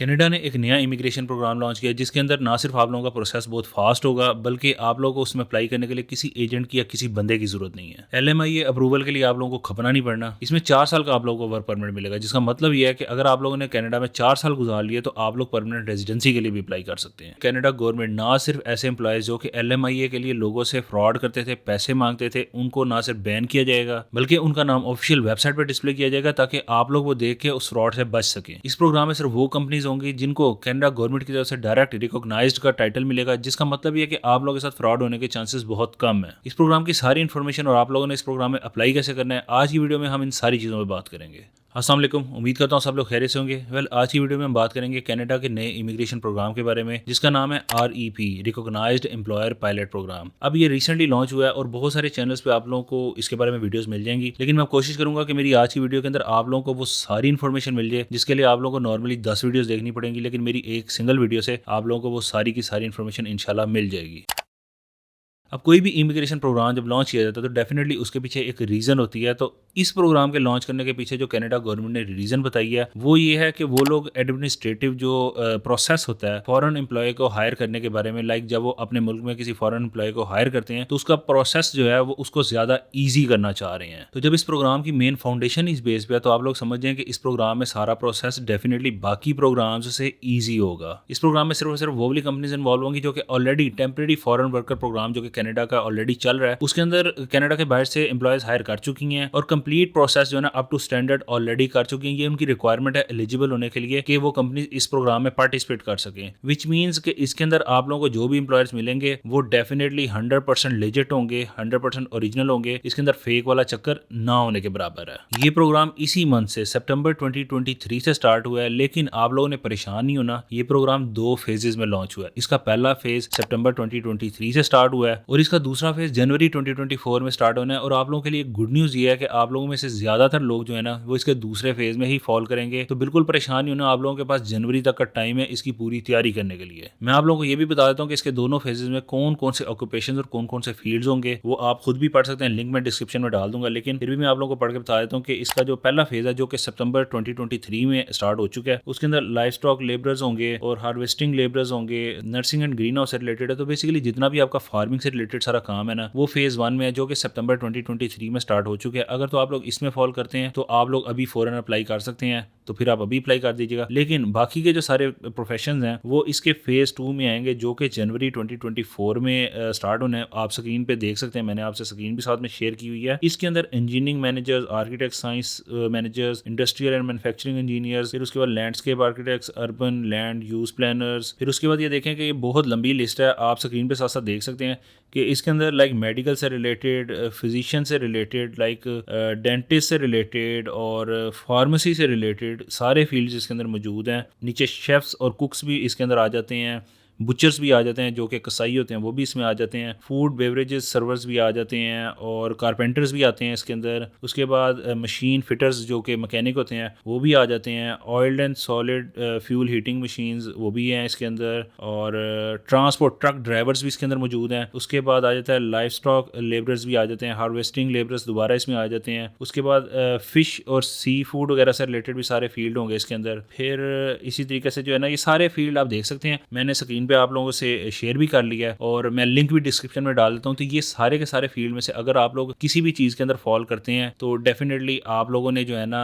Canada ने एक नया इमिग्रेशन प्रोग्राम लॉन्च किया जिसके अंदर ना सिर्फ आप लोगों का प्रोसेस बहुत फास्ट होगा बल्कि आप लोगों को उसमें अप्लाई करने के लिए किसी एजेंट की या किसी बंदे की जरूरत नहीं है। LMIA अप्रूवल के लिए आप लोगों को खपना नहीं पड़ना। इसमें 4 साल का आप लोगों को वर्क परमिट मिलेगा, जिसका मतलब यह है कि अगर आप लोगों ने कनाडा में 4 साल गुजार लिए तो आप लोग परमानेंट रेजिडेंसी के लिए भी अप्लाई कर सकते हैं। कनाडा गवर्नमेंट ना सिर्फ ऐसे एम्प्लॉयज जो कि LMIA के लिए लोगों से फ्रॉड करते थे, पैसे मांगते थे, उनको ना सिर्फ बैन किया जाएगा बल्कि उनका नाम ऑफिशियल वेबसाइट पर डिस्प्ले किया जाएगा ताकि आप लोग वो देख के उस फ्रॉड से बच सकें। इस प्रोग्राम में सिर्फ वो कंपनीज होंगी जिनको कनाडा गवर्नमेंट की तरफ से डायरेक्ट रिकॉग्नाइज्ड का टाइटल मिलेगा, जिसका मतलब ये है कि आप लोगों के साथ फ्रॉड होने के चांसेस बहुत कम है। इस प्रोग्राम की सारी इन्फॉर्मेशन और आप लोगों ने इस प्रोग्राम में अप्लाई कैसे करना है, आज की वीडियो में हम इन सारी चीज़ों पर बात करेंगे। अस्सलाम वालेकुम, उम्मीद करता हूँ सब लोग खैरियत से होंगे। आज की वीडियो में हम बात करेंगे कनाडा के नए इमिग्रेशन प्रोग्राम के बारे में जिसका नाम है REP, recognised employer pilot program. अब ये रिसेंटली लॉन्च हुआ है और बहुत सारे चैनल्स पे आप लोगों को इसके बारे में वीडियोस मिल जाएंगी, लेकिन मैं कोशिश करूंगा कि मेरी आज की वीडियो के अंदर आप लोगों को वो सारी इन्फॉर्मेशन मिल जाए जिसके लिए आप लोगों को नॉर्मली 10 वीडियोस देखनी पड़ेंगी, लेकिन मेरी एक सिंगल वीडियो से आप लोगों को वो सारी की सारी इन्फॉर्मेशन इंशाल्लाह मिल जाएगी। अब कोई भी इमिग्रेशन प्रोग्राम जब लॉन्च किया जाता है तो डेफिनेटली उसके पीछे एक रीज़न होती है। तो इस प्रोग्राम के लॉन्च करने के पीछे जो कनाडा गवर्नमेंट ने रीज़न बताई है वो ये है कि वो लोग एडमिनिस्ट्रेटिव जो प्रोसेस होता है फॉरेन एम्प्लॉय को हायर करने के बारे में, लाइक जब वो अपने मुल्क में किसी फॉरेन एम्प्लॉय को हायर करते हैं तो उसका प्रोसेस जो है वो उसको ज़्यादा ईजी करना चाह रहे हैं। तो जब इस प्रोग्राम की मेन फाउंडेशन इस बेस पे है तो आप लोग समझ जाएं कि इस प्रोग्राम में सारा प्रोसेस डेफिनेटली बाकी प्रोग्राम्स से ईजी होगा। इस प्रोग्राम में सिर्फ और सिर्फ वो वाली कंपनीज इन्वॉल्व होंगी जो कि already temporary foreign worker programme जो कि कनाडा का ऑलरेडी चल रहा है उसके अंदर कनाडा के बाहर से एम्प्लॉयज हायर कर चुकी हैं और कंप्लीट प्रोसेस जो है ना अप टू स्टैंडर्ड ऑलरेडी कर चुकी हैं। ये उनकी रिक्वायरमेंट है एलिजिबल होने के लिए कि वो कंपनी इस प्रोग्राम में पार्टिसिपेट कर सकें, विच मीन्स कि इसके अंदर आप लोगों को जो भी एम्प्लॉयर्स मिलेंगे वो डेफिनेटली 100% लेजिट होंगे, 100% ओरिजिनल होंगे। इसके अंदर फेक वाला चक्कर ना होने के बराबर है। ये प्रोग्राम इसी मंथ से सितंबर 2023 से स्टार्ट हुआ है, लेकिन आप लोगों ने परेशान नहीं होना। ये प्रोग्राम 2 फेजेस में लॉन्च हुआ है। इसका पहला फेज सितंबर 2023 से स्टार्ट हुआ है और इसका दूसरा फेज जनवरी 2024 में स्टार्ट होना है। और आप लोगों के लिए गुड न्यूज़ ये है कि आप लोगों में से ज्यादातर लोग जो है ना वो इसके दूसरे फेज में ही फॉल करेंगे। तो बिल्कुल परेशान नहीं होना, आप लोगों के पास जनवरी तक का टाइम है इसकी पूरी तैयारी करने के लिए। मैं आप लोगों को ये भी बता देता हूँ कि इसके दोनों फेजेस में कौन कौन से ऑक्यूपेशन और कौन कौन से फील्ड्स होंगे वो आप खुद भी पढ़ सकते हैं, लिंक मैं डिस्क्रिप्शन में डाल दूंगा, लेकिन फिर भी मैं आप लोगों को पढ़ के बता देता हूँ कि इसका जो पहला फेज है जो कि सितंबर 2023 में स्टार्ट हो चुका है उसके अंदर लाइफ स्टॉक लेबरर्स होंगे और हार्वेस्टिंग लेबरर्स होंगे, नर्सिंग एंड ग्रीन हाउस से रिलेटेड है। तो बेसिकली जितना भी आपका फार्मिंग से रिलेटेड सारा काम है ना वो फेज 1 में है जो कि सितंबर 2023 में स्टार्ट हो चुके हैं। अगर तो आप लोग इसमें फॉल करते हैं तो आप लोग अभी फौरन अप्लाई कर सकते हैं, तो फिर आप अभी अप्लाई कर दीजिएगा। लेकिन बाकी के जो सारे प्रोफेशंस हैं वो इसके फेज 2 में आएंगे जो कि जनवरी 2024 में स्टार्ट होने। आप स्क्रीन पे देख सकते हैं, मैंने आपसे स्क्रीन भी साथ में शेयर की हुई है। इसके अंदर engineering managers, architect, science managers, industrial and manufacturing engineers, फिर उसके बाद landscape architects, urban land use planners, फिर उसके बाद ये देखें कि ये बहुत लंबी लिस्ट है, आप स्क्रीन पे साथ साथ देख सकते हैं कि इसके अंदर लाइक मेडिकल से रिलेटेड, फिजिशियन से रिलेटेड, लाइक डेंटिस्ट से रिलेटेड और फार्मेसी से रिलेटेड सारे फील्ड्स इसके अंदर मौजूद हैं। नीचे शेफ्स और कुक्स भी इसके अंदर आ जाते हैं, बुचर्स भी आ जाते हैं जो कि कसाई होते हैं वो भी इसमें आ जाते हैं, फूड बेवरेजेस सर्वर्स भी आ जाते हैं और कारपेंटर्स भी आते हैं इसके अंदर। उसके बाद मशीन फिटर्स जो कि मैकेनिक होते हैं वो भी आ जाते हैं, oiled and solid fuel heating machines वो भी हैं इसके अंदर, और ट्रांसपोर्ट ट्रक ड्राइवर्स भी इसके अंदर मौजूद हैं। उसके बाद आ जाता है लाइफ स्टॉक लेबरर्स भी आ जाते हैं, हार्वेस्टिंग लेबरर्स दोबारा इसमें आ जाते हैं। उसके बाद फिश और सी फूड वगैरह से रिलेटेड भी सारे फील्ड होंगे इसके अंदर। फिर इसी तरीके से जो है ना ये सारे फील्ड आप देख सकते हैं, मैंने स्क्रीन पे आप लोगों से शेयर भी कर लिया है और मैं लिंक भी डिस्क्रिप्शन में डाल देता हूँ। तो ये सारे के सारे फील्ड में से अगर आप लोग किसी भी चीज़ के अंदर फॉल करते हैं तो डेफिनेटली आप लोगों ने जो है ना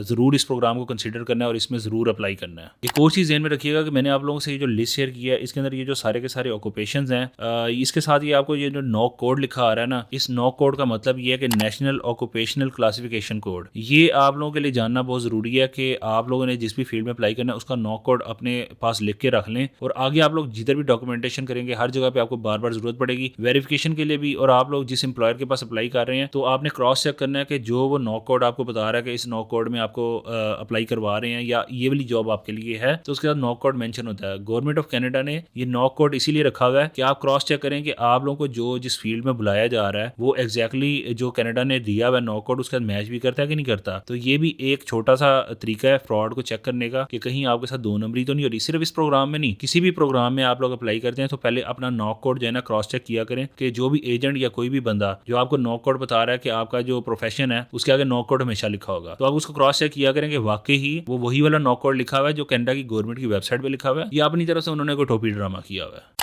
ज़रूर इस प्रोग्राम को कंसीडर करना है और इसमें ज़रूर अप्लाई करना है। एक और चीज़ ध्यान में रखिएगा कि मैंने आप लोगों से ये जो लिस्ट शेयर किया है इसके अंदर ये जो सारे के सारे ऑक्यूपेशंस हैं, इसके साथ ये आपको ये जो नॉक कोड लिखा आ रहा है ना, इस नॉक कोड का मतलब ये है कि नेशनल ऑक्यूपेशनल क्लासिफिकेशन कोड। ये आप लोगों के लिए जानना बहुत ज़रूरी है कि आप लोगों ने जिस भी फील्ड में अप्लाई करना है उसका नॉक कोड अपने पास लिख के रख लें। और आगे आप लोग जिधर भी डॉक्यूमेंटेशन करेंगे हर जगह पे आपको बार बार जरूरत पड़ेगी वेरिफिकेशन के लिए भी, और आप लोग जिस एम्प्लॉयर के पास अप्लाई कर रहे हैं तो आपने क्रॉस चेक करना है कि जो वो नॉक कोड आपको बता रहा है कि इस नॉक कोड में आपको अप्लाई करवा रहे हैं या ये वाली जॉब आपके लिए है, तो उसके बाद नॉक कोड मेंशन होता है। गवर्नमेंट ऑफ कनाडा ने ये नॉक कोड इसीलिए रखा हुआ है कि आप क्रॉस चेक करें कि आप लोगों को जो जिस फील्ड में बुलाया जा रहा है वो एग्जैक्टली जो कनाडा ने दिया हुआ नॉक कोड उसके साथ मैच भी करता है कि नहीं करता। तो ये भी एक छोटा सा तरीका है फ्रॉड को चेक करने का कि कहीं आपके साथ 2 नंबरी तो नहीं हो रही। सिर्फ इस प्रोग्राम में नहीं, किसी भी प्रोग्राम प्रोग्राम में आप लोग अप्लाई करते हैं तो पहले अपना नॉक कोड जो है ना क्रॉस चेक किया करें कि जो भी एजेंट या कोई भी बंदा जो आपको नॉक कोड बता रहा है कि आपका जो प्रोफेशन है उसके आगे नॉक कोड हमेशा लिखा होगा, तो आप उसको क्रॉस चेक किया करें कि वाकई ही वो वही वाला नॉक कोड लिखा हुआ है जो कनाडा की गवर्नमेंट की वेबसाइट पे लिखा हुआ है या अपनी तरफ से उन्होंने कोई टोपी ड्रामा किया हुआ है।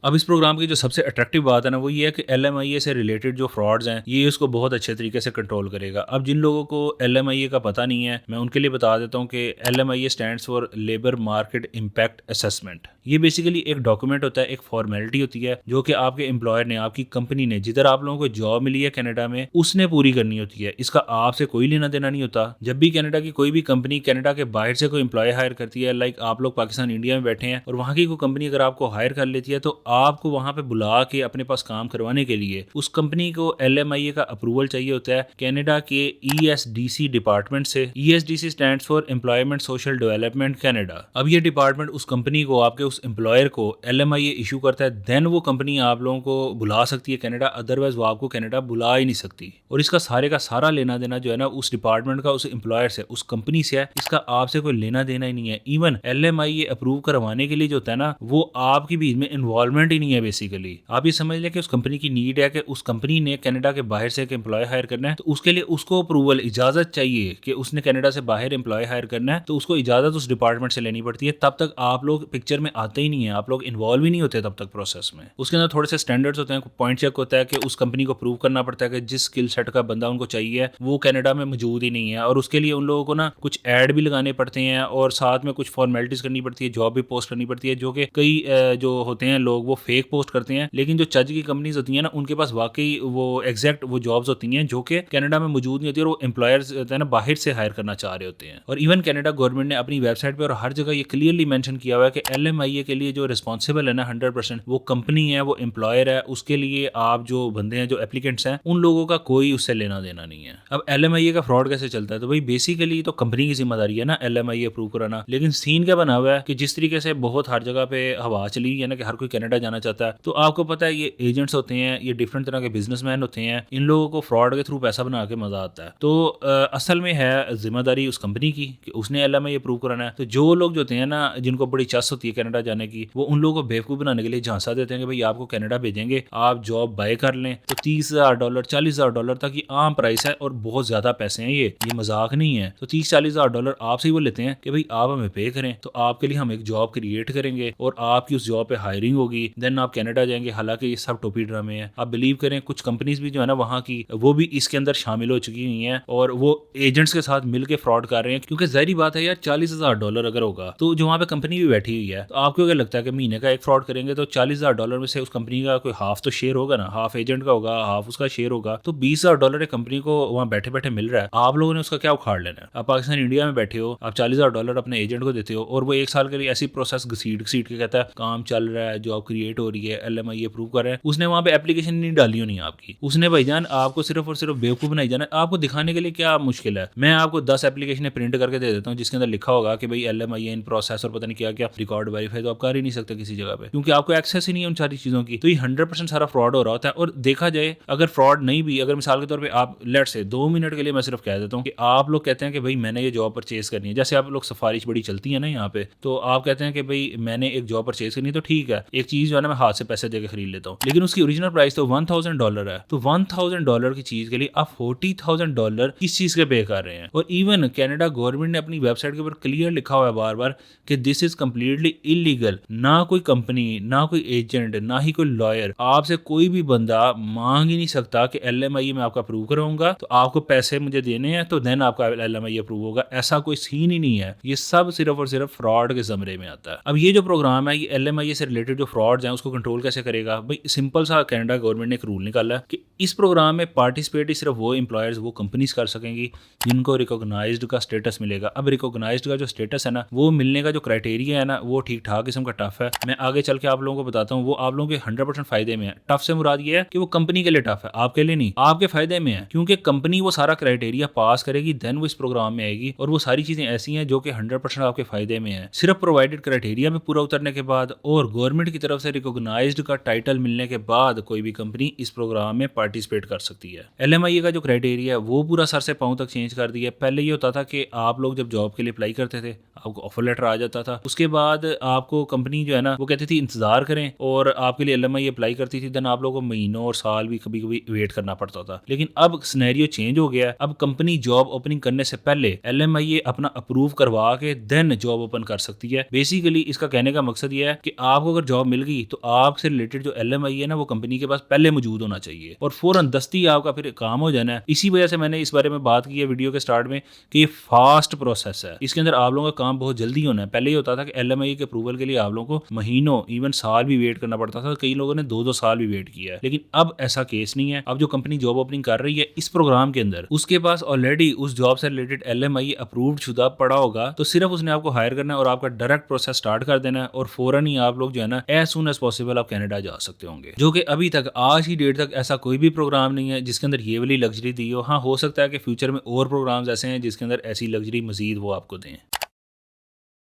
अब इस प्रोग्राम की जो सबसे अट्रैक्टिव बात है ना वो ये है कि LMIA से रिलेटेड जो फ्रॉड्स हैं ये इसको बहुत अच्छे तरीके से कंट्रोल करेगा। अब जिन लोगों को LMIA का पता नहीं है मैं उनके लिए बता देता हूँ कि LMIA stands for labour market impact assessment. ये बेसिकली एक डॉक्यूमेंट होता है, एक फॉर्मेलिटी होती है जो कि आपके एम्प्लॉयर ने, आपकी कंपनी ने, जिधर आप लोगों को जॉब मिली है कनाडा में, उसने पूरी करनी होती है। इसका आपसे कोई लेना देना नहीं होता। जब भी कनाडा की कोई भी कंपनी कनाडा के बाहर से कोई एम्प्लॉय हायर करती है, लाइक आप लोग पाकिस्तान इंडिया में बैठे हैं और वहाँ की कोई कंपनी अगर आपको हायर कर लेती है तो आपको वहाँ पे बुला के अपने पास काम करवाने के लिए उस कंपनी को LMIA का अप्रूवल चाहिए होता है कनाडा के ESDC डिपार्टमेंट से। ESDC stands for employment social development Canada. अब ये डिपार्टमेंट उस कंपनी को, आपके उस एम्प्लॉयर को LMIA इशू करता है, देन वो कंपनी आप लोगों को बुला सकती है कनाडा, अदरवाइज वो आपको कनाडा बुला ही नहीं सकती। और इसका सारे का सारा लेना देना जो है ना उस डिपार्टमेंट का, उस एम्प्लॉयर से, उस कंपनी से है। इसका आपसे कोई लेना देना ही नहीं है। इवन LMIA अप्रूव करवाने के लिए जो होता है ना वो आपकी भी इसमें इन्वॉल्वमेंट ही नहीं है। बेसिकली आप ये समझ लें कि उस कंपनी की नीड है कि उस कंपनी ने कनाडा के बाहर से एक एम्प्लॉय हायर करना है तो उसके लिए उसको अप्रूवल, इजाजत चाहिए कि उसने कनाडा से बाहर एम्प्लॉय हायर करना है, तो उसको इजाजत उस डिपार्टमेंट से लेनी पड़ती है। तब तक आप लोग पिक्चर में आते ही नहीं है, आप लोग इन्वॉल्व ही नहीं होते तब तक प्रोसेस में। उसके अंदर थोड़े से स्टैंडर्ड्स होते हैं, पॉइंट चेक होता है कि उस कंपनी को प्रूव करना पड़ता है कि जिस स्किल सेट का बंदा उनको चाहिए वो कनाडा में मौजूद ही नहीं है, और उसके लिए उन लोगों को ना कुछ एड भी लगाने पड़ते हैं और साथ में कुछ फॉर्मेलिटीज करनी पड़ती है, जॉब भी पोस्ट करनी पड़ती है, जो कि कई जो होते हैं लोग वो फेक पोस्ट करते हैं। लेकिन जो चज की कंपनीज होती हैं ना उनके पास वाकई वो एग्जैक्ट वो जॉब्स होती हैं जो कि कनाडा में मौजूद नहीं होती और वो एम्प्लॉयर्स होते हैं ना बाहर से हायर करना चाह रहे होते हैं। और इवन कनाडा गवर्नमेंट ने अपनी वेबसाइट पे और हर जगह ये क्लियरली मेंशन किया हुआ है कि LMIA के लिए जो रिस्पॉन्सिबल है ना 100% वो कंपनी है, वो एम्प्लॉयर है। उसके लिए आप जो बंदे हैं, जो एप्लीकेंट्स हैं, उन लोगों का कोई उससे लेना देना नहीं है। अब LMIA का फ्रॉड कैसे चलता है, तो भाई बेसिकली तो कंपनी की जिम्मेदारी है ना LMIA अप्रूव कराना। लेकिन सीन क्या बना हुआ है कि जिस तरीके से बहुत हर जगह पे हवा चली है ना कि हर कोई कनाडा जाना चाहता है, तो आपको पता है ये एजेंट्स होते हैं, ये डिफरेंट तरह के बिजनेसमैन होते हैं, इन लोगों को फ्रॉड के थ्रू पैसा बना के मजा आता है। तो असल में है जिम्मेदारी उस कंपनी की कि उसने LMIA अप्रूव कराना है। तो जो लोग जो होते हैं ना जिनको बड़ी चस होती है कनाडा जाने की, वो उन लोगों को बेवकूफ बनाने के लिए झांसा देते हैं कि भाई आपको कनाडा भेजेंगे, आप जॉब बाय कर लें। तो $30,000 $40,000 तक ये आम प्राइस है और बहुत ज्यादा पैसे हैं, ये मजाक नहीं है। तो $30,000-40,000 आपसे ही वो लेते हैं कि भाई आप हमें पे करें तो आपके लिए हम एक जॉब क्रिएट करेंगे और आपकी उस जॉब पे हायरिंग होगी, देन आप कनाडा जाएंगे। हालांकि ये सब टोपी ड्रामे हैं। आप बिलीव करें कुछ कंपनीज भी जो है ना वहाँ की वो भी इसके अंदर शामिल हो चुकी हुई हैं और वो एजेंट्स के साथ मिलकर फ्रॉड कर रहे हैं। क्योंकि जाहिर बात है यार $40,000 अगर होगा तो जो वहाँ पे कंपनी भी बैठी हुई है, तो आपको क्या लगता है कि महीने का एक फ्रॉड करेंगे तो $40,000 में से उस कंपनी का कोई हाफ तो शेयर होगा ना, हाफ एजेंट का होगा, हाफ उसका शेयर होगा। तो $20,000 एक कंपनी को वहाँ बैठे बैठे मिल रहा है, आप लोगों ने उसका क्या उखाड़ लेना है। आप पाकिस्तान इंडिया में बैठे हो, आप $40,000 अपने एजेंट को देते हो और वो 1 साल के लिए ऐसी प्रोसेस घसीट के कहता है काम चल रहा है, जॉब क्रिएट हो रही है, LMIA अप्रूव कर रहे हैं। उसने वहाँ पे एप्लीकेशन नहीं डाली होनी आपकी, उसने भाईजान आपको सिर्फ और सिर्फ बेवकूफ बनाई जाना। आपको दिखाने के लिए क्या मुश्किल है, मैं आपको 10 एप्लीकेशन प्रिंट करके दे देता हूँ जिसके अंदर लिखा होगा कि भाई LMIA इन प्रोसेस और पता नहीं क्या क्या रिकॉर्ड वेरीफाई, तो आप कर ही नहीं सकते किसी जगह पे क्योंकि आपको एक्सेस ही नहीं है उन सारी चीजों की। तो ये 100% सारा फ्रॉड हो रहा होता है। और देखा जाए अगर फ्रॉड नहीं भी, अगर मिसाल के तौर पर आप लेट से 2 मिनट के लिए मैं सिर्फ कह देता हूँ कि आप लोग कहते हैं कि भाई मैंने ये जॉब परचेज करनी है, जैसे आप लोग सिफारिश बड़ी चलती है ना यहाँ पे, तो आप कहते हैं कि भाई मैंने एक जॉब परचेज करनी है, तो ठीक है एक चीज जो है ना मैं हाथ से पैसे देकर खरीद लेता हूँ, लेकिन उसकी ओरिजिनल प्राइस तो $1,000 है। तो $1,000 की चीज के लिए आप $40,000 किस चीज के पे कर रहे हैं। और इवन कनाडा गवर्नमेंट ने अपनी वेबसाइट के ऊपर क्लियर लिखा हुआ है बार बार कि दिस इज कम्प्लीटली इलीगल। ना कोई कंपनी, ना कोई एजेंट, ना ही कोई लॉयर, आपसे कोई भी बंदा मांग ही नहीं सकता कि LMIA मैं आपका अप्रूव कराऊंगा तो आपको पैसे मुझे देने हैं तो देन आपका LMIA अप्रूव होगा। ऐसा कोई सीन ही नहीं है, ये सब सिर्फ और सिर्फ फ्रॉड के जमरे में आता है। अब ये जो प्रोग्राम है ये LMIA से रिलेटेड जो फ्रॉड्स हैं उसको कंट्रोल कैसे करेगा। भाई सिंपल सा कनाडा गवर्नमेंट ने एक रूल निकाला है कि इस प्रोग्राम में पार्टिसिपेट सिर्फ वो एम्प्लॉयर्स, वो कंपनीज कर सकेंगी जिनको रिकॉग्नाइज्ड का स्टेटस मिलेगा। अब रिकॉग्नाइज्ड का जो स्टेटस है ना वो मिलने का जो क्राइटेरिया है ना वो ठीक ठाक किस्म का टफ है। मैं आगे चल के आप लोगों को बताता हूँ, वो आप लोगों के 100% फायदे में है। टफ से मुराद ये है कि वो कंपनी के लिए टफ है, आपके लिए नहीं, आपके फायदे में है क्योंकि कंपनी वो सारा क्राइटेरिया पास करेगी देन वो इस प्रोग्राम में आएगी और वो सारी चीजें ऐसी हैं जो कि 100% आपके फायदे में है। सिर्फ प्रोवाइडेड क्राइटेरिया में पूरा उतरने के बाद और गवर्नमेंट की तरफ से रिकॉग्नाइज्ड का टाइटल मिलने के बाद कोई भी कंपनी इस प्रोग्राम में पार्टिसिपेट कर सकती है। LMIA का जो क्राइटेरिया है वो पूरा सर से पांव तक चेंज कर दिया। पहले ये होता था कि आप लोग जब जॉब के लिए अप्लाई करते थे आपको ऑफर लेटर आ जाता था। उसके बाद आपको कंपनी जो है ना वो कहती थी इंतजार करें और आपके लिए LMI अप्लाई करती थी। देन आप लोगों को महीनों और साल भी कभी कभी वेट करना पड़ता था। लेकिन अब सिनेरियो चेंज हो गया। अब कंपनी जॉब ओपनिंग करने से पहले LMI अपना अप्रूव करवा के देन जॉब ओपन कर सकती है। बेसिकली इसका कहने का मकसद ये है कि आपको अगर जॉब मिल गई तो आपसे रिलेटेड जो LMI है ना वो कंपनी के पास पहले मौजूद होना चाहिए और फौरन दस्ती आपका फिर काम हो जाना है। इसी वजह से मैंने इस बारे में बात की है वीडियो के स्टार्ट में कि ये फास्ट प्रोसेस है। इसके अंदर आप लोगों का काम बहुत जल्दी होना है। पहले ये होता था कि LMI के अप्रूवल के लिए आप लोगों को महीनों इवन साल भी वेट करना पड़ता था। कई लोगों ने 2-2 साल भी वेट किया है। लेकिन अब ऐसा केस नहीं है। अब जो कंपनी जॉब ओपनिंग कर रही है इस प्रोग्राम के अंदर उसके पास ऑलरेडी उस जॉब से रिलेटेड LMI अप्रूव्ड शुदा पड़ा होगा, तो सिर्फ उसने आपको हायर करना है और आपका डायरेक्ट प्रोसेस स्टार्ट कर देना है और फौरन ही आप लोग जो है ना एज सून एज पॉसिबल आप कनाडा जा सकते होंगे। जो कि अभी तक आज की डेट तक ऐसा कोई भी प्रोग्राम नहीं है जिसके अंदर ये वाली लग्जरी दी हो। हाँ, हो सकता है कि फ्यूचर में और प्रोग्राम्स ऐसे हैं जिसके अंदर ऐसी लग्जरी मजीद वो आपको दें।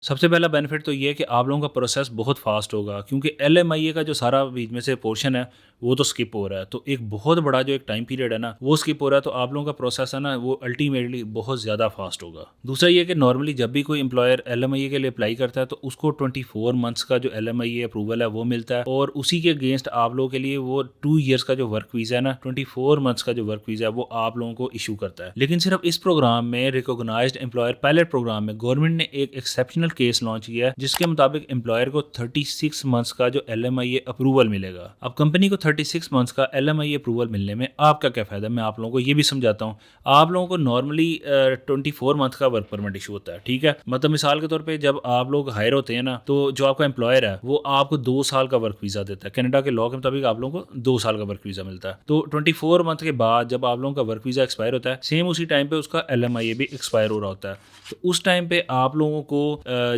सबसे पहला बेनिफिट तो ये है कि आप लोगों का प्रोसेस बहुत फास्ट होगा क्योंकि LMI का जो सारा बीच में से पोर्शन है वो तो स्किप हो रहा है। तो एक बहुत बड़ा जो एक टाइम पीरियड है ना वो स्किप हो रहा है। तो आप लोगों का प्रोसेस है ना वो अल्टीमेटली बहुत ज़्यादा फास्ट होगा। दूसरा ये कि नॉर्मली जब भी कोई एम्प्लॉयर LMI के लिए अप्लाई करता है तो उसको 24 मंथ्स का जो LMI अप्रूवल है वो मिलता है और उसी के अगेंस्ट आप लोगों के लिए वो 2 ईयर्स का जो वर्क वीज़ा है ना 24 मंथ्स का जो वर्क वीज़ा है वो आप लोगों को इशू करता है। लेकिन सिर्फ इस प्रोग्राम में रिकॉग्नाइज्ड एम्प्लॉयर पायलट प्रोग्राम में गवर्नमेंट ने एक एक्सेप्शनल केस लॉन्च किया है जिसके मुताबिक एम्प्लॉयर को 36 मंथ्स का जो LMI अप्रूवल मिलेगा। अब कंपनी को 36 मंथ्स का LMI अप्रूवल मिलने में आपका क्या फायदा, मैं आप लोगों को ये भी समझाता हूँ। आप लोगों को नॉर्मली 24 मंथ का वर्क परमिट इशू होता है, ठीक है। मतलब मिसाल के तौर पे जब आप लोग हायर होते हैं ना तो जो आपका एम्प्लॉयर है वो आपको 2 साल का वर्क वीजा देता है। कनाडा के लॉ के मुताबिक आप लोगों को 2 साल का वर्क वीजा मिलता है। तो 24 मंथ के बाद जब आप लोगों का वर्क वीजा एक्सपायर होता है सेम उसी टाइम पे उसका LMI भी एक्सपायर हो रहा होता है। तो उस टाइम पे आप लोगों को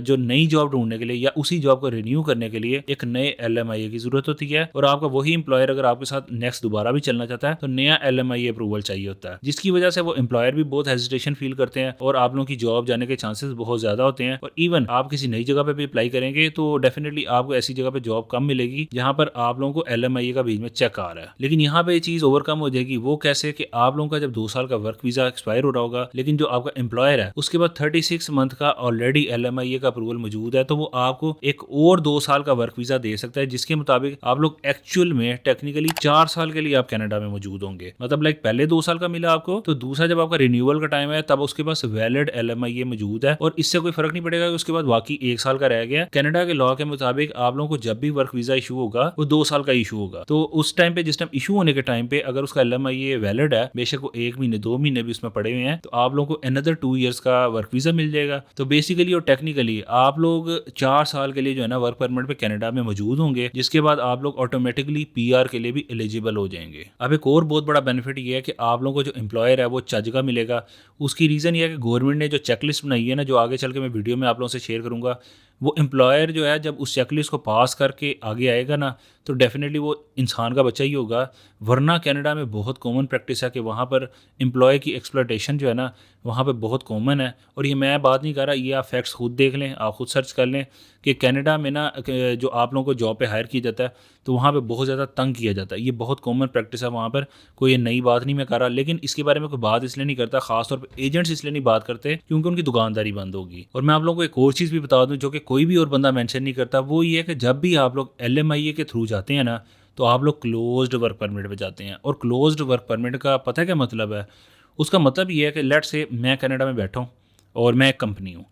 जो नई जॉब ढूंढने के लिए या उसी जॉब को रिन्यू करने के लिए एक नए LMI की जरूरत होती है और आपका वही एम्प्लॉयर अगर आपके साथ नेक्स्ट दोबारा भी चलना चाहता है तो नया LMI अप्रूवल चाहिए होता है, जिसकी वजह से वो एम्प्लॉयर भी बहुत हेजिटेशन फील करते हैं और आप लोगों की जॉब जाने के चांसेस बहुत ज्यादा होते हैं। और इवन आप किसी नई जगह पे भी अप्लाई करेंगे तो डेफिनेटली आपको ऐसी जगह पे जॉब कम मिलेगी जहां पर आप लोगों को LMI का बीच में चेक आ रहा है। लेकिन यहाँ पे ये चीज ओवरकम हो जाएगी। वो कैसे कि आप लोगों का जब 2 साल का वर्क वीजा एक्सपायर हो रहा होगा लेकिन जो आपका एम्प्लॉयर है उसके बाद 36 मंथ का ऑलरेडी LMI का अप्रूवल मौजूद है, तो वो आपको एक और 2 साल का वर्क वीजा दे सकता है जिसके मुताबिक आप लोग एक्चुअल में टेक्निकली 4 साल के लिए आप कनाडा में मौजूद होंगे। मतलब लाइक पहले 2 साल का मिला आपको तो दूसरा जब आपका रिन्यूअल का टाइम है तब उसके पास वैलिड LMI मौजूद है और इससे कोई फर्क नहीं पड़ेगा कि उसके बाद बाकी 1 साल का रह गया। कनाडा के लॉ के मुताबिक आप लोगों को जब भी वर्क वीजा इशू होगा वो 2 साल का इशू होगा। तो उस टाइम पे जिस टाइम इशू होने के टाइम पे अगर उसका LMI वैलिड है, बेशक वो 1 महीने 2 महीने भी उसमें पड़े हुए हैं, तो आप लोगों को अनदर 2 ईयर्स का वर्क वीजा मिल जाएगा। तो बेसिकली और टेक्निकली आप लोग 4 साल के लिए जो है ना वर्क परमिट पे कनाडा में मौजूद होंगे, जिसके बाद आप लोग ऑटोमेटिकली PR के लिए भी एलिजिबल हो जाएंगे। अब एक और बहुत बड़ा बेनिफिट ये है कि आप लोगों को जो एम्प्लॉयर है वो चज का मिलेगा। उसकी रीज़न ये है कि गवर्नमेंट ने जो चेकलिस्ट बनाई है ना, जो आगे चल के मैं वीडियो में आप लोगों से शेयर करूंगा, वो एम्प्लॉयर जो है जब उस चेकलिस्ट को पास करके आगे आएगा ना तो डेफिनेटली वो इंसान का बच्चा ही होगा। वरना कनाडा में बहुत कॉमन प्रैक्टिस है कि वहाँ पर एम्प्लॉय की एक्सप्लॉयटेशन जो है ना वहाँ पे बहुत कॉमन है। और ये मैं बात नहीं कर रहा, ये आप फैक्ट्स खुद देख लें, आप खुद सर्च कर लें कि कनाडा में ना जो आप लोगों को जॉब पे हायर किया जाता है तो वहाँ पे बहुत ज़्यादा तंग किया जाता है। ये बहुत कॉमन प्रैक्टिस है वहाँ पर, कोई ये नई बात नहीं मैं कर रहा। लेकिन इसके बारे में कोई बात इसलिए नहीं करता, खासतौर पर एजेंट्स इसलिए नहीं बात करते क्योंकि उनकी दुकानदारी बंद होगी। और मैं आप लोगों को एक और चीज़ भी बता दूँ जो कि कोई भी और बंदा मेंशन नहीं करता, वो ये है कि जब भी आप लोग LMI के थ्रू जाते हैं ना तो आप लोग क्लोज्ड वर्क परमिट पे जाते हैं। और क्लोज्ड वर्क परमिट का पता है क्या मतलब है? उसका मतलब ये है कि लेट्स से मैं कनाडा में बैठा हूँ और मैं एक कंपनी हूँ,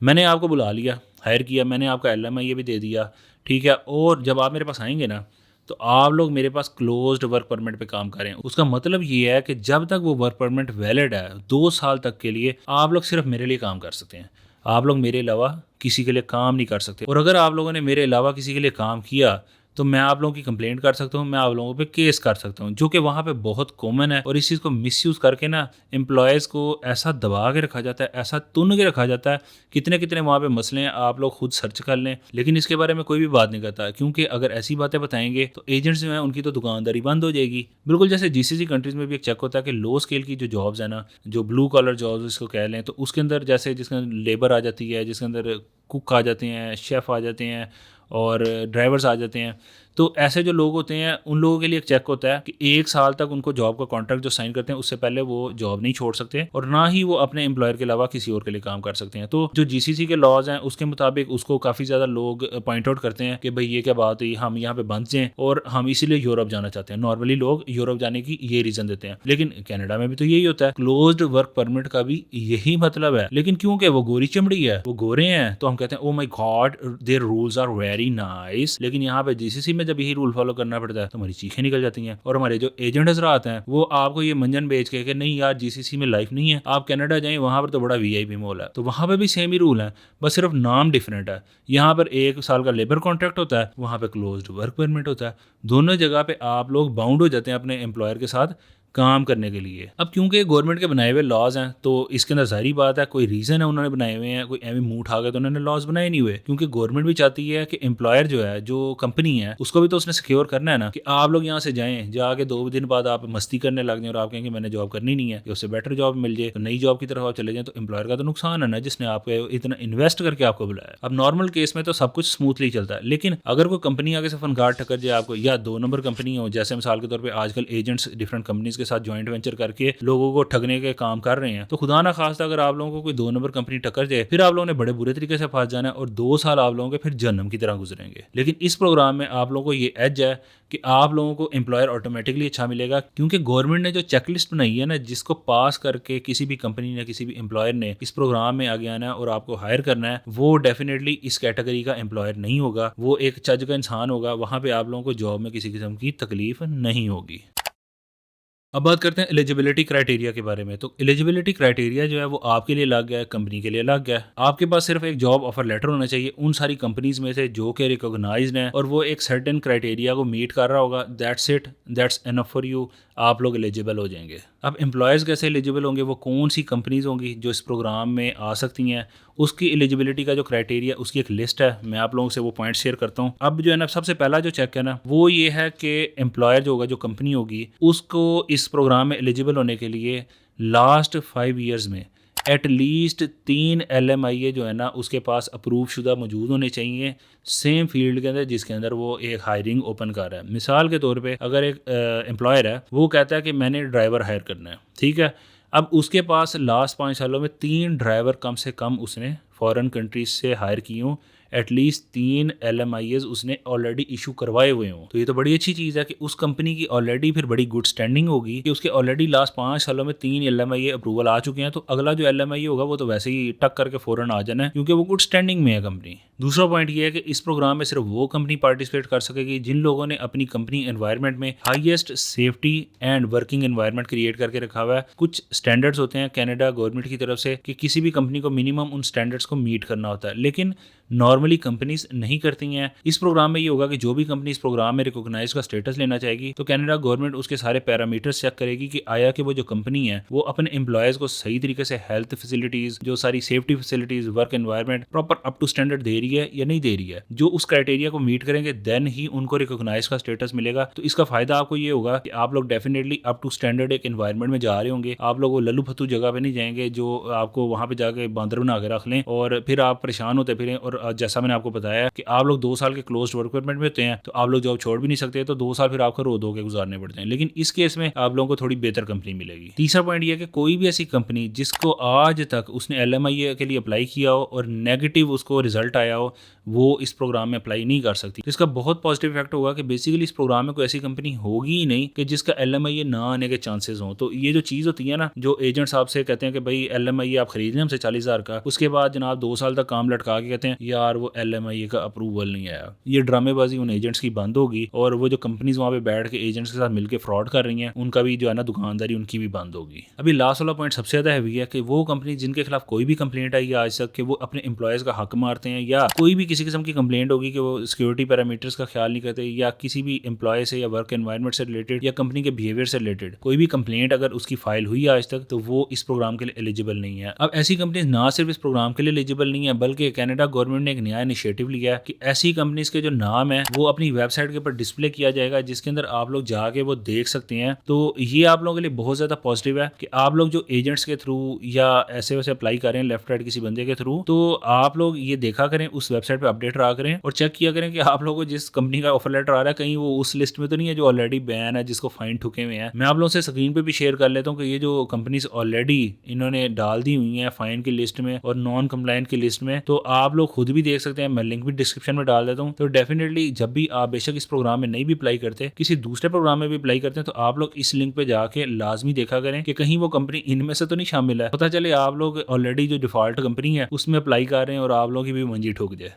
मैंने आपको बुला लिया, हायर किया, मैंने आपका LMI भी दे दिया, ठीक है। और जब आप मेरे पास आएंगे ना तो आप लोग मेरे पास क्लोज्ड वर्क परमिट पे काम करें। उसका मतलब ये है कि जब तक वो वर्क परमिट वैलिड है 2 साल तक के लिए आप लोग सिर्फ मेरे लिए काम कर सकते हैं। आप लोग मेरे अलावा किसी के लिए काम नहीं कर सकते। और अगर आप लोगों ने मेरे अलावा किसी के लिए काम किया तो मैं आप लोगों की कंप्लेंट कर सकता हूँ, मैं आप लोगों पे केस कर सकता हूँ, जो कि वहाँ पे बहुत कॉमन है। और इस चीज़ को मिसयूज़ करके ना एम्प्लॉयज़ को ऐसा दबा के रखा जाता है, ऐसा तुन के रखा जाता है। कितने कितने वहाँ पे मसले हैं आप लोग खुद सर्च कर लें, लेकिन इसके बारे में कोई भी बात नहीं करता क्योंकि अगर ऐसी बातें बताएंगे तो एजेंट्स जो हैं उनकी तो दुकानदारी बंद हो जाएगी। बिल्कुल जैसे GCC कंट्रीज़ में भी एक चेक होता है कि लो स्केल की जो जॉब्स है ना, जो ब्लू कॉलर जॉब्स इसको कह लें, तो उसके अंदर जैसे जिसके अंदर लेबर आ जाती है, जिसके अंदर कुक आ जाते हैं, शेफ़ आ जाते हैं और ड्राइवर्स आ जाते हैं, तो ऐसे जो लोग होते हैं उन लोगों के लिए एक चेक होता है कि 1 साल तक उनको जॉब का कॉन्ट्रैक्ट जो साइन करते हैं उससे पहले वो जॉब नहीं छोड़ सकते और ना ही वो अपने एम्प्लॉयर के अलावा किसी और के लिए काम कर सकते हैं। तो जो जीसीसी के लॉज हैं उसके मुताबिक उसको काफ़ी ज़्यादा लोग पॉइंट आउट करते हैं कि भाई ये क्या बात हुई, हम यहाँ पे बंद हैं और हम इसीलिए यूरोप जाना चाहते हैं। नॉर्मली लोग यूरोप जाने की ये रीज़न देते हैं, लेकिन कनाडा में भी तो यही होता है। क्लोज्ड वर्क परमिट का भी यही मतलब है, लेकिन क्योंकि वो गोरी चमड़ी है, वो गोरे हैं, तो हम कहते हैं oh my god their rules are very nice. लेकिन यहाँ पे जीसीसी में जब यही रूल फॉलो करना पड़ता है तो हमारी चीखें निकल जाती हैं। और हमारे जो एजेंट हजरात हैं वो आपको ये मंजन बेच के कि नहीं यार जीसीसी में लाइफ नहीं है, आप कनाडा जाएं, वहां पर तो बड़ा वीआईपी मॉल है। तो वहां पर भी सेम ही रूल है, बस सिर्फ नाम डिफरेंट है। यहाँ पर 1 साल का लेबर कॉन्ट्रैक्ट होता है, वहां पे क्लोज्ड वर्क परमिट होता है। दोनों जगह पे आप लोग बाउंड हो जाते हैं अपने एम्प्लॉयर के साथ काम करने के लिए। अब क्योंकि गवर्नमेंट के बनाए हुए लॉज हैं तो इसके अंदर जाहिर बात है कोई रीज़न है उन्होंने बनाए हुए हैं, कोई एवं मुंह उठा गए तो उन्होंने लॉज बनाए नहीं हुए, क्योंकि गवर्नमेंट भी चाहती है कि एम्प्लॉयर जो है, जो कंपनी है, उसको भी तो उसने सिक्योर करना है ना कि आप लोग यहाँ से जाएं, जाके 2 दिन बाद आप मस्ती करने लग जाएं और आप कहेंगे मैंने जॉब करनी नहीं है, कि उससे बेटर जॉब मिल जाए, तो नई जॉब की तरफ आप चले जाएं, तो एम्प्लॉयर का तो नुकसान है ना, जिसने आपको इतना इन्वेस्ट करके आपको बुलाया। अब नॉर्मल केस में तो सब कुछ स्मूथली चलता है, लेकिन अगर कोई कंपनी आगे से फनगार टक्कर जाए आपको, या 2 नंबर कंपनी हो, जैसे मिसाल के तौर पर आजकल एजेंट्स डिफरेंट कंपनीज के साथ ज्वाइंट वेंचर करके लोगों को ठगने के काम कर रहे हैं, तो खुदा ना खास्ता अगर आप लोगों को कोई 2 नंबर कंपनी टक्कर जाए, फिर आप लोगों ने बड़े बुरे तरीके से फंस जाना है और 2 साल आप लोगों के फिर जन्म की तरह गुजरेंगे। लेकिन इस प्रोग्राम में आप लोगों को ये एज है कि आप लोगों को एम्प्लॉयर ऑटोमेटिकली अच्छा मिलेगा, क्योंकि गवर्नमेंट ने जो चेकलिस्ट बनाई है ना, जिसको पास करके किसी भी कंपनी ने, किसी भी एम्प्लॉयर ने इस प्रोग्राम में आगे आना है और आपको हायर करना है, वो डेफिनेटली इस कैटेगरी का एम्प्लॉयर नहीं होगा, वो एक चज का इंसान होगा। वहां पे आप लोगों को जॉब में किसी किस्म की तकलीफ नहीं होगी। अब बात करते हैं एलिजिबिलिटी क्राइटेरिया के बारे में। तो एलिजिबिलिटी क्राइटेरिया जो है वो आपके लिए अलग है, कंपनी के लिए अलग है। आपके पास सिर्फ एक जॉब ऑफर लेटर होना चाहिए उन सारी कंपनीज में से जो कि रिकॉग्नाइज्ड हैं और वो एक सर्टेन क्राइटेरिया को मीट कर रहा होगा। That's it, that's enough for you, आप लोग एलिजिबल हो जाएंगे। अब एम्प्लॉयज़ कैसे एलिजिबल होंगे, वो कौन सी कंपनीज होंगी जो इस प्रोग्राम में आ सकती हैं, उसकी एलिजिबिलिटी का जो क्राइटेरिया, उसकी एक लिस्ट है। मैं आप लोगों से वो पॉइंट शेयर करता हूँ। अब जो है ना, सबसे पहला जो चेक है ना, वो ये है कि एम्प्लॉयर जो होगा, जो कंपनी होगी, उसको इस प्रोग्राम में एलिजिबल होने के लिए लास्ट 5 ईयर्स में एटलीस्ट 3 LMIA जो है ना उसके पास अप्रूव शुदा मौजूद होने चाहिए सेम फील्ड के अंदर जिसके अंदर वो एक हायरिंग ओपन कर रहा है। मिसाल के तौर पे अगर एक एम्प्लॉयर है, वो कहता है कि मैंने ड्राइवर हायर करना है, ठीक है। अब उसके पास लास्ट 5 सालों में 3 ड्राइवर कम से कम उसने फॉरेन कंट्रीज से हायर किए हों, एटलीस्ट 3 LMIAs उसने ऑलरेडी इशू करवाए हुए हों। तो ये तो बड़ी अच्छी चीज़ है कि उस कंपनी की ऑलरेडी फिर बड़ी गुड स्टैंडिंग होगी कि उसके ऑलरेडी लास्ट 5 सालों में 3 LMIA अप्रूवल आ चुके हैं। तो अगला जो LMIA होगा वो तो वैसे ही टक करके फ़ौरन आ जाना है, क्योंकि वो गुड स्टैंडिंग में है कंपनी। दूसरा पॉइंट ये है कि इस प्रोग्राम में सिर्फ वो कंपनी पार्टिसिपेट कर सकेगी जिन लोगों ने अपनी कंपनी एनवायरनमेंट में highest safety and working environment create करके रखा हुआ है। कुछ स्टैंडर्ड्स होते हैं कनाडा गवर्नमेंट की तरफ से कि किसी भी कंपनी को मिनिमम उन स्टैंडर्ड्स को मीट करना होता है, लेकिन नॉर्मली कंपनीज नहीं करती हैं। इस प्रोग्राम में ये होगा कि जो भी कंपनी इस प्रोग्राम में रिकॉग्नाइज का स्टेटस लेना चाहेगी तो कनाडा गवर्नमेंट उसके सारे पैरामीटर्स चेक करेगी कि आया कि वो जो कंपनी है वो अपने एम्प्लॉयज़ को सही तरीके से हेल्थ फैसिलिटीज़, जो सारी safety facilities, work environment proper up to standard दे रही है या नहीं दे रही है। जो उस क्राइटेरिया को मीट करेंगे देन ही उनको रिकॉग्नाइज का स्टेटस मिलेगा। तो इसका फायदा आपको ये होगा कि आप लोग डेफिनेटली अप टू स्टैंडर्ड एक एनवायरनमेंट में जा रहे होंगे। आप लोग वो लल्लू फतू जगह पे नहीं जाएंगे जो आपको वहाँ पे जाके बांदर बना के रख लें और फिर आप परेशान होते फिरें। और जैसा मैंने आपको बताया कि आप लोग 2 साल के क्लोज्ड वर्क परमिट में होते हैं तो आप लोग जॉब छोड़ भी नहीं सकते, तो 2 साल फिर आपको रो धो के गुजारने पड़ते हैं। लेकिन इस केस में आप लोगों को थोड़ी बेहतर कंपनी मिलेगी। तीसरा पॉइंट ये है कि कोई भी ऐसी कंपनी जिसको आज तक उसने LMIA के लिए अप्लाई किया हो और नेगेटिव उसको रिजल्ट आया हो, वो इस प्रोग्राम में अप्लाई नहीं कर सकती। तो इसका बहुत पॉजिटिव इफेक्ट होगा कि बेसिकली इस प्रोग्राम में कोई ऐसी कंपनी होगी ही नहीं कि जिसका LMIA ना आने के चांसेस हों। तो ये जो चीज़ होती है ना, जो एजेंट साहब से कहते हैं कि भाई LMIA आप खरीद लें हमसे 40,000 का, उसके बाद जनाब 2 साल तक काम लटका के कहते हैं यार वो LMIA का अप्रूवल नहीं आया। ये ड्रामेबाजी उन एजेंट्स की बंद होगी और वो जो कंपनीज वहाँ पे बैठ के एजेंट्स के साथ मिलकर फ्रॉड कर रही हैं उनका भी जो है ना दुकानदारी उनकी भी बंद होगी। अभी लास्ट वाला पॉइंट सबसे ज़्यादा हैवी है कि वो कंपनी जिनके खिलाफ कोई भी कंप्लेंट आई है आज तक कि वो अपने एम्प्लॉयज़ का हक मारते हैं, या कोई भी किसी किस्म की कंप्लेंट होगी कि वो सिक्योरिटी पैरामीटर्स का ख्याल नहीं करते, या किसी भी एम्प्लॉय से या वर्क एनवायरनमेंट से रिलेटेड या कंपनी के बिहेवियर से रिलेटेड कोई भी कंप्लेंट अगर उसकी फाइल हुई आज तक, तो वो इस प्रोग्राम के लिए एलिजिबल नहीं है। अब ऐसी कंपनी ना सिर्फ इस प्रोग्राम के लिए एलिजिबल नहीं है बल्कि कनाडा गवर्नमेंट गवर्नमेंट ने एक नया इनिशिएटिव लिया है कि ऐसी कंपनीज के जो नाम है वो अपनी वेबसाइट के ऊपर डिस्प्ले किया जाएगा, जिसके अंदर आप लोग जाके वो देख सकते हैं। तो ये आप लोगों के लिए बहुत ज्यादा पॉजिटिव है कि आप लोग जो एजेंट्स के थ्रू या ऐसे वैसे अप्लाई कर रहे हैं लेफ्ट राइट किसी बंदे के थ्रू, तो आप लोग ये देखा करें, उस वेबसाइट पे अपडेट रहा करें और चेक किया करें कि आप लोगों को जिस कंपनी का ऑफर लेटर आ रहा है कहीं वो उस लिस्ट में तो नहीं है जो ऑलरेडी बैन है, जिसको फाइन ठुके हुए हैं। मैं आप लोगों से स्क्रीन पे भी शेयर कर लेता हूँ कि ये जो कंपनीज ऑलरेडी इन्होंने डाल दी हुई है फाइन की लिस्ट में और नॉन कंप्लायंट की लिस्ट में, तो आप लोग खुद भी देख सकते हैं। मैं लिंक भी डिस्क्रिप्शन में डाल देता हूँ। तो डेफिनेटली जब भी आप बेशक इस प्रोग्राम में नहीं भी अप्लाई करते, किसी दूसरे प्रोग्राम में भी अप्लाई करते हैं, तो आप लोग इस लिंक पे जाके लाजमी देखा करें कि कहीं वो कंपनी इनमें से तो नहीं शामिल है। पता चले आप लोग ऑलरेडी जो डिफॉल्ट कंपनी है उसमें अप्लाई कर रहे हैं और आप लोग की भी मंजी ठोक जाए।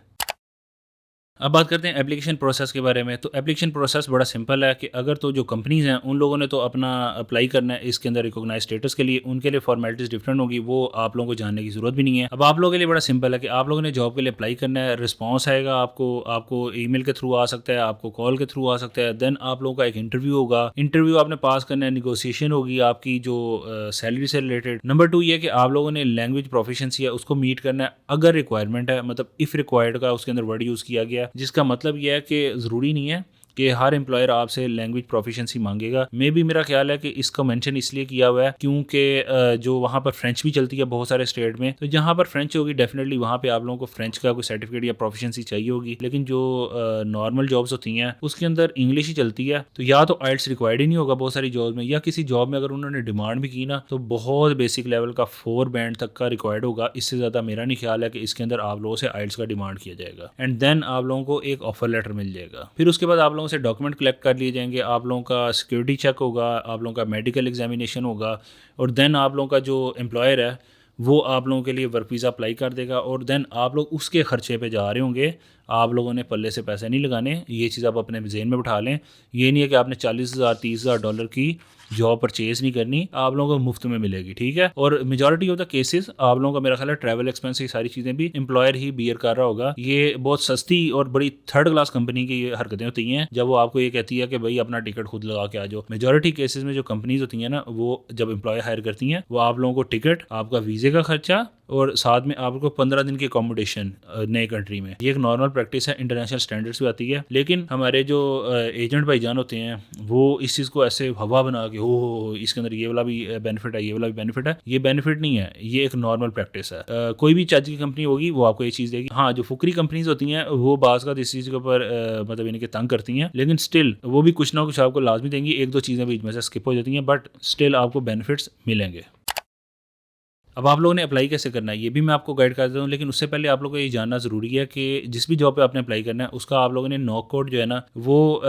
अब बात करते हैं एप्लीकेशन प्रोसेस के बारे में। तो एप्लीकेशन प्रोसेस बड़ा सिंपल है कि अगर तो जो कंपनीज हैं उन लोगों ने तो अपना अप्लाई करना है इसके अंदर रिकॉग्नाइज स्टेटस के लिए, उनके लिए फॉर्मेलिटीज डिफरेंट होगी, वो आप लोगों को जानने की जरूरत भी नहीं है। अब आप लोगों के लिए बड़ा सिंपल है कि आप लोगों ने जॉब के लिए अप्लाई करना है, रिस्पॉन्स आएगा आपको ईमेल के थ्रू आ सकता है, आपको कॉल के थ्रू आ सकता है। देन आप लोगों का एक इंटरव्यू होगा, इंटरव्यू आपने पास करना है, निगोसिएशन होगी आपकी जो सैलरी से रिलेटेड। नंबर 2 ये कि आप लोगों ने लैंग्वेज प्रोफिशिएंसी है उसको मीट करना है अगर रिक्वायरमेंट है, मतलब इफ रिक्वायर्ड का उसके अंदर वर्ड यूज़ किया गया है, जिसका मतलब यह है कि ज़रूरी नहीं है कि हर एम्प्लॉयर आपसे लैंग्वेज प्रोफिशिएंसी मांगेगा। मे भी मेरा ख्याल है कि इसका मेंशन इसलिए किया हुआ है क्योंकि जो वहाँ पर फ्रेंच भी चलती है बहुत सारे स्टेट में, तो जहाँ पर फ्रेंच होगी डेफिनेटली वहाँ पे आप लोगों को फ्रेंच का कोई सर्टिफिकेट या प्रोफिशिएंसी चाहिए होगी। लेकिन जो नॉर्मल जॉब्स होती हैं उसके अंदर इंग्लिश ही चलती है, तो या तो आइल्स रिक्वायर्ड ही नहीं होगा बहुत सारी जॉब में, या किसी जॉब में अगर उन्होंने डिमांड भी की ना तो बहुत बेसिक लेवल का 4 बैंड तक का रिक्वायर्ड होगा। इससे ज़्यादा मेरा नहीं ख्याल है कि इसके अंदर आप लोगों से आइल्स का डिमांड किया जाएगा। एंड देन आप लोगों को एक ऑफर लेटर मिल जाएगा। फिर उसके बाद आप लोगों से डॉक्यूमेंट कलेक्ट कर लिए जाएंगे, आप लोगों का सिक्योरिटी चेक होगा, आप लोगों का मेडिकल एग्जामिनेशन होगा, और देन आप लोगों का जो एम्प्लॉयर है वो आप लोगों के लिए वर्क वीज़ा अप्लाई कर देगा। और देन आप लोग उसके खर्चे पे जा रहे होंगे, आप लोगों ने पल्ले से पैसे नहीं लगाने। ये चीज़ आप अपने जेहन में बिठा लें। ये नहीं है कि आपने $40,000 $30,000 की जॉब परचेज नहीं करनी, आप लोगों को मुफ्त में मिलेगी, ठीक है। और मेजॉरिटी ऑफ द केसेस आप लोगों का मेरा ख्याल है ट्रैवल एक्सपेंस की सारी चीज़ें भी एम्प्लॉयर ही बियर कर रहा होगा। ये बहुत सस्ती और बड़ी थर्ड क्लास कंपनी की ये हरकतें होती हैं जब वो आपको ये कहती है कि भाई अपना टिकट खुद लगा के आ जाओ। मेजॉरिटी केसेस में जो कंपनीज होती हैं ना, वो जब एम्प्लॉय हायर करती हैं वो आप लोगों को टिकट, आपका वीज़े का खर्चा और साथ में आपको 15 दिन की अकोमोडेशन नए कंट्री में, ये एक नॉर्मल प्रैक्टिस है, इंटरनेशनल स्टैंडर्ड्स भी आती है। लेकिन हमारे जो एजेंट भाईजान होते हैं वो इस चीज़ को ऐसे हवा बना के हो इसके अंदर ये वाला भी बेनिफिट है, ये वाला भी बेनिफिट है। ये बेनिफिट नहीं है, ये एक नॉर्मल प्रैक्टिस है। कोई भी चज की कंपनी होगी वो आपको ये चीज़ देगी। हाँ, जो फुकरी कंपनीज होती हैं वो बाज़ का इस चीज़ के ऊपर मतलब इनके तंग करती हैं, लेकिन स्टिल वो भी कुछ ना कुछ आपको लाजमी देंगी। 1-2 चीज़ें बीच में से स्किप हो जाती हैं, बट स्टिल आपको बेनिफिट्स मिलेंगे। अब आप लोगों ने अप्लाई कैसे करना है ये भी मैं आपको गाइड कर देता हूँ, लेकिन उससे पहले आप लोगों को ये जानना ज़रूरी है कि जिस भी जॉब पे आपने अप्लाई करना है उसका आप लोगों ने नॉक कोड जो है ना वो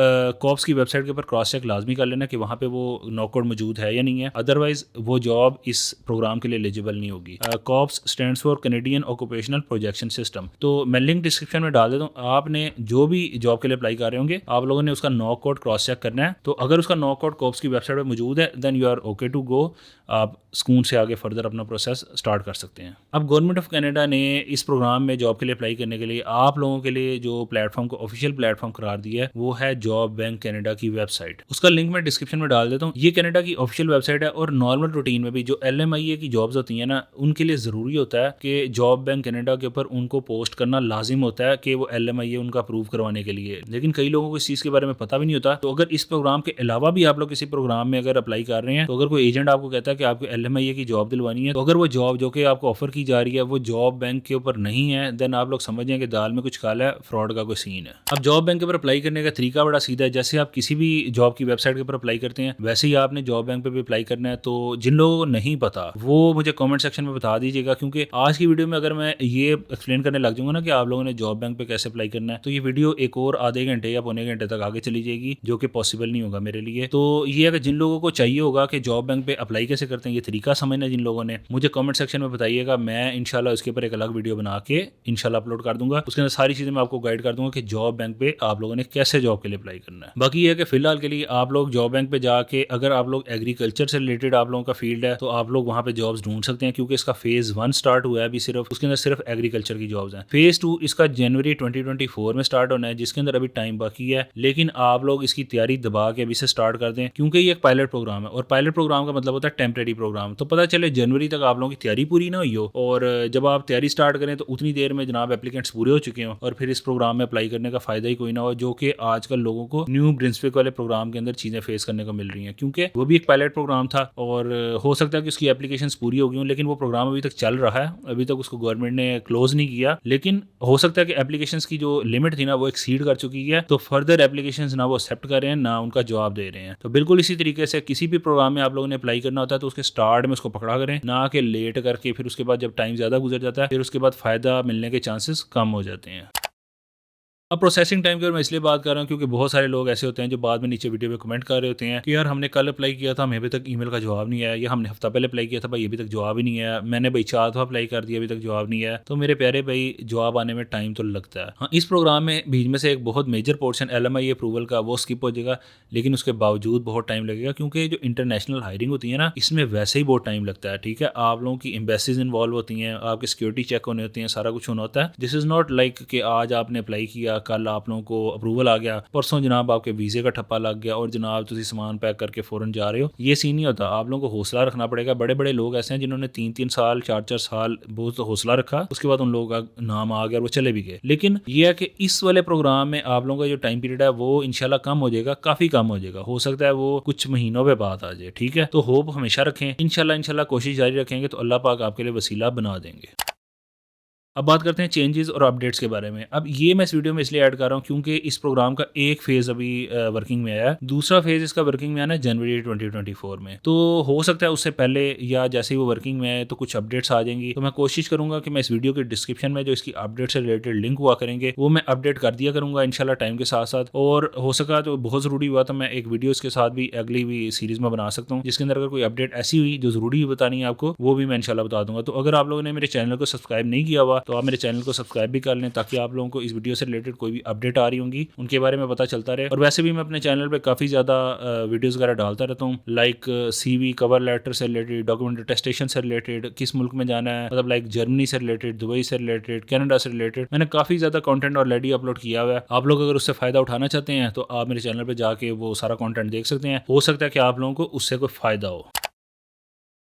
कॉप्स की वेबसाइट के ऊपर क्रॉस चेक लाजमी कर लेना कि वहाँ पे वो नॉक कोड मौजूद है या नहीं है, अदरवाइज वो जॉब इस प्रोग्राम के लिए एलिजिबल नहीं होगी। COPS stands for Canadian occupational projection system. तो मैं लिंक डिस्क्रिप्शन में डाल देता हूँ। आपने जो भी जॉब के लिए अप्लाई कर रहे होंगे आप लोगों ने उसका नॉक कोड क्रॉस चेक करना है। तो अगर उसका नॉक कोड कॉप्स की वेबसाइट पर मौजूद है then you are okay to go, आप स्कूल से आगे फर्दर अपना प्रोसेस स्टार्ट कर सकते हैं। अब गवर्नमेंट ऑफ कनाडा ने इस प्रोग्राम में जॉब के लिए अप्लाई करने के लिए आप लोगों के लिए जो प्लेटफॉर्म को ऑफिशियल प्लेटफॉर्म करार दिया है वो है जॉब बैंक कनाडा की वेबसाइट। उसका लिंक मैं डिस्क्रिप्शन में डाल देता हूँ। ये कनाडा की ऑफिशियल वेबसाइट है और नॉर्मल रूटीन में भी जो LMIA की जॉब्स होती हैं ना उनके लिए ज़रूरी होता है कि जॉब बैंक कनाडा के ऊपर उनको पोस्ट करना लाजिम होता है कि वो LMIA उनका अप्रूव करवाने के लिए। लेकिन कई लोगों को इस चीज़ के बारे में पता भी नहीं होता। तो अगर इस प्रोग्राम के अलावा भी आप लोग किसी प्रोग्राम में अगर अप्लाई कर रहे हैं, तो अगर कोई एजेंट आपको कहता है कि आपको LMIA की जॉब दिलवानी है, तो अगर वो जॉब जो कि आपको ऑफर की जा रही है वो जॉब बैंक के ऊपर नहीं है देन आप लोग समझ जाएं कि दाल में कुछ काला है, फ्रॉड का कोई सीन है। अब जॉब बैंक के ऊपर अप्लाई करने का तरीका बड़ा सीधा है। जैसे आप किसी भी जॉब की वेबसाइट के ऊपर अप्लाई करते हैं वैसे ही आपने जॉब बैंक पे भी अप्लाई करना है। तो जिन लोगों को नहीं पता वो मुझे कमेंट सेक्शन में बता दीजिएगा, क्योंकि आज की वीडियो में अगर मैं ये एक्सप्लेन करने लग जाऊंगा ना कि आप लोगों ने जॉब बैंक पे कैसे अप्लाई करना है, तो ये वीडियो एक और आधे घंटे या पौने घंटे तक आगे चली जाएगी, जो कि पॉसिबल नहीं होगा मेरे लिए। तो ये अगर जिन लोगों को चाहिए होगा कि जॉब बैंक पे अप्लाई कैसे करते हैं ये तरीका समझना जिन लोगों ने, मुझे कमेंट सेक्शन में बताइएगा। मैं इंशाल्लाह इसके ऊपर एक अलग वीडियो बना के इंशाल्लाह अपलोड कर दूंगा। उसके अंदर सारी चीज़ें मैं आपको गाइड कर दूंगा कि जॉब बैंक पे आप लोगों ने कैसे जॉब के लिए अप्लाई करना है। बाकी ये है कि फिलहाल के लिए आप लोग जॉब बैंक पे जाके अगर आप लोग एग्रीकल्चर से रिलेटेड आप लोगों का फील्ड है तो आप लोग वहाँ पे जॉब्स ढूंढ सकते हैं, क्योंकि इसका फेज 1 स्टार्ट हुआ है अभी सिर्फ, उसके अंदर सिर्फ एग्रीकल्चर की जॉब्स हैं। फेज 2 इसका जनवरी 2024 में स्टार्ट होना है, जिसके अंदर अभी टाइम बाकी है। लेकिन आप लोग इसकी तैयारी दबा के अभी से स्टार्ट कर दें, क्योंकि ये एक पायलट प्रोग्राम है और पायलट प्रोग्राम का मतलब होता है टेम्परेरी प्रोग्राम। तो पता चले जनवरी तक आप आप लोगों की तैयारी पूरी ना हुई हो और जब आप तैयारी स्टार्ट करें तो उतनी देर में जनाब एप्लीकेंट्स पूरे हो चुके हों और फिर इस प्रोग्राम में अप्लाई करने का फायदा ही कोई ना हो, जो कि आजकल लोगों को न्यू ब्रिंसविक वाले प्रोग्राम के अंदर चीजें फेस करने को मिल रही हैं, क्योंकि वो भी एक पायलट प्रोग्राम था और हो सकता है कि उसकी एप्लीकेशंस पूरी हो गई हों, लेकिन वो प्रोग्राम अभी तक चल रहा है, अभी तक उसको गवर्नमेंट ने क्लोज नहीं किया। लेकिन हो सकता है कि एप्लीकेशंस की जो लिमिट थी ना वो एक्सीड कर चुकी है, तो फर्दर एप्लीकेशंस ना वो एक्सेप्ट कर रहे हैं ना उनका जवाब दे रहे हैं। तो बिल्कुल इसी तरीके से किसी भी प्रोग्राम में आप लोगों ने अप्लाई करना होता है तो उसके स्टार्ट में उसको पकड़ा करें, ना कि लेट करके फिर उसके बाद जब टाइम ज्यादा गुजर जाता है फिर उसके बाद फायदा मिलने के चांसेस कम हो जाते हैं। अब प्रोसेसिंग टाइम की और मैं इसलिए बात कर रहा हूँ क्योंकि बहुत सारे लोग ऐसे होते हैं जो बाद में नीचे वीडियो पे कमेंट कर रहे होते हैं कि यार हमने कल अप्लाई किया था, हमें अभी तक ईमेल का जवाब नहीं आया, या हमने हफ्ता पहले अप्लाई किया था भाई अभी तक जवाब ही नहीं आया, मैंने भाई 4 दफा अप्लाई कर दिया अभी तक जवाब नहीं आया। तो मेरे प्यारे भाई जवाब आने में टाइम तो लगता है। हाँ, इस प्रोग्राम में बीच में से एक बहुत मेजर पोर्शन LMI अप्रूवल का वो स्किप हो जाएगा, लेकिन उसके बावजूद बहुत टाइम लगेगा क्योंकि जो इंटरनेशनल हायरिंग होती है ना इसमें वैसे ही बहुत टाइम लगता है। ठीक है, आप लोगों की एम्बेसीज इन्वॉल्व होती हैं, आपके सिक्योरिटी चेक होने होते हैं, सारा कुछ होना होता है। दिस इज नॉट लाइक कि आज आपने अप्लाई किया कल आप लोगों को अप्रूवल आ गया, परसों जनाब आपके वीजे का ठप्पा लग गया और जनाब तुम सामान पैक करके फौरन जा रहे हो। ये सीन नहीं होता, आप लोगों को हौसला रखना पड़ेगा। बड़े बड़े लोग ऐसे हैं जिन्होंने 3-3 साल 4-4 साल बहुत हौसला रखा, उसके बाद उन लोगों का नाम आ गया और वो चले भी गए। लेकिन ये है कि इस वाले प्रोग्राम में आप लोगों का जो टाइम पीरियड है वो इंशाल्लाह कम हो जाएगा, काफी कम हो जाएगा, हो सकता है वो कुछ महीनों पे बात आ जाए। ठीक है, तो होप हमेशा रखें, इंशाल्लाह कोशिश जारी रखेंगे तो अल्लाह पाक आपके लिए वसीला बना देंगे। अब बात करते हैं चेंजेस और अपडेट्स के बारे में। अब ये मैं इस वीडियो में इसलिए ऐड कर रहा हूँ क्योंकि इस प्रोग्राम का एक फेज अभी वर्किंग में आया है, दूसरा फेज इसका वर्किंग में आना है जनवरी 2024 में। तो हो सकता है उससे पहले या जैसे ही वो वर्किंग में आए तो कुछ अपडेट्स आ जाएंगी। तो मैं कोशिश करूंगा कि मैं इस वीडियो के डिस्क्रिप्शन में जो इसकी अपडेट से रिलेटेड लिंक हुआ करेंगे वो मैं अपडेट कर दिया करूंगा इंशाल्लाह टाइम के साथ साथ। और हो सका तो बहुत जरूरी हुआ तो मैं एक वीडियो इसके साथ भी अगली भी सीरीज में बना सकता हूँ, जिसके अंदर अगर कोई अपडेट ऐसी हुई जो जरूरी बतानी है आपको वो भी मैं इंशाल्लाह बता दूंगा। तो अगर आप लोगों ने मेरे चैनल को सब्सक्राइब नहीं किया हुआ तो आप मेरे चैनल को सब्सक्राइब भी कर लें ताकि आप लोगों को इस वीडियो से रिलेटेड कोई भी अपडेट आ रही होंगी उनके बारे में पता चलता रहे। और वैसे भी मैं अपने चैनल पे काफ़ी ज़्यादा वीडियोस वगैरह डालता रहता हूँ, लाइक CV कवर लेटर से रिलेटेड, डॉक्यूमेंट अटेस्टेशन से रिलेटेड, किस मुल्क में जाना है, मतलब लाइक जर्मनी से रिलेटेड, दुबई से रिलेटेड, कनाडा से रिलेटेड। मैंने काफ़ी ज़्यादा कंटेंट ऑलरेडी अपलोड किया हुआ है। आप लोग अगर उससे फ़ायदा उठाना चाहते हैं तो आप मेरे चैनल पर जाके वो सारा कॉन्टेंट देख सकते हैं, हो सकता है कि आप लोगों को उससे कोई फ़ायदा हो।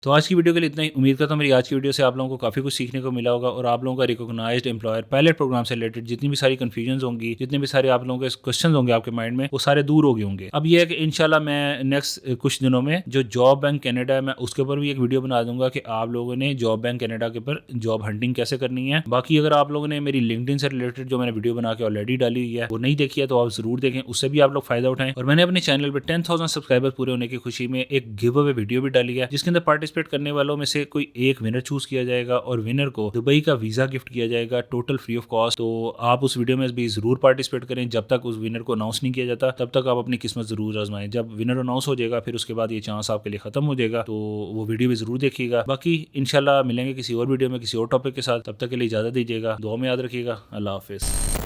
तो आज की वीडियो के लिए इतना ही। उम्मीद करता हूँ मेरी आज की वीडियो से आप लोगों को काफ़ी कुछ सीखने को मिला होगा और आप लोगों का रिकॉग्नाइज्ड एम्प्लॉयर पायलट प्रोग्राम से रिलेटेड जितनी भी सारी कन्फ्यूजन होंगी, जितने भी सारे आप लोगों के क्वेश्चन होंगे आपके माइंड में, वो सारे दूर हो गए होंगे। अब ये है कि इंशाल्लाह मैं नेक्स्ट कुछ दिनों में जो जॉब बैंक कनाडा है मैं उसके ऊपर भी एक वीडियो बना दूंगा कि आप लोगों ने जॉब बैंक कनाडा के ऊपर जॉब हंटिंग कैसे करनी है। बाकी अगर आप लोगों ने मेरी लिंक्डइन से रिलेटेड जो मैंने वीडियो बना के ऑलरेडी डाली हुई है वो नहीं देखी है तो आप जरूर देखें, उससे भी आप लोग फायदा उठाएं। और मैंने अपने चैनल पर 10,000 सब्सक्राइबर पूरे होने की खुशी में एक गिव अवे वीडियो भी डाली है जिसके अंदर पार्टिसिपेट करने वालों में से कोई एक विनर चूज किया जाएगा और विनर को दुबई का वीजा गिफ्ट किया जाएगा टोटल फ्री ऑफ कॉस्ट। तो आप उस वीडियो में भी जरूर पार्टिसिपेट करें। जब तक उस विनर को अनाउंस नहीं किया जाता तब तक आप अपनी किस्मत जरूर आजमाएं। जब विनर अनाउंस हो जाएगा फिर उसके बाद ये चांस आपके लिए खत्म हो जाएगा, तो वो वीडियो भी जरूर देखिएगा। बाकी इंशाल्लाह मिलेंगे किसी और वीडियो में किसी और टॉपिक के साथ, तब तक के लिए इजाजत दीजिएगा, दुआ में याद रखिएगा। अल्लाह हाफिज।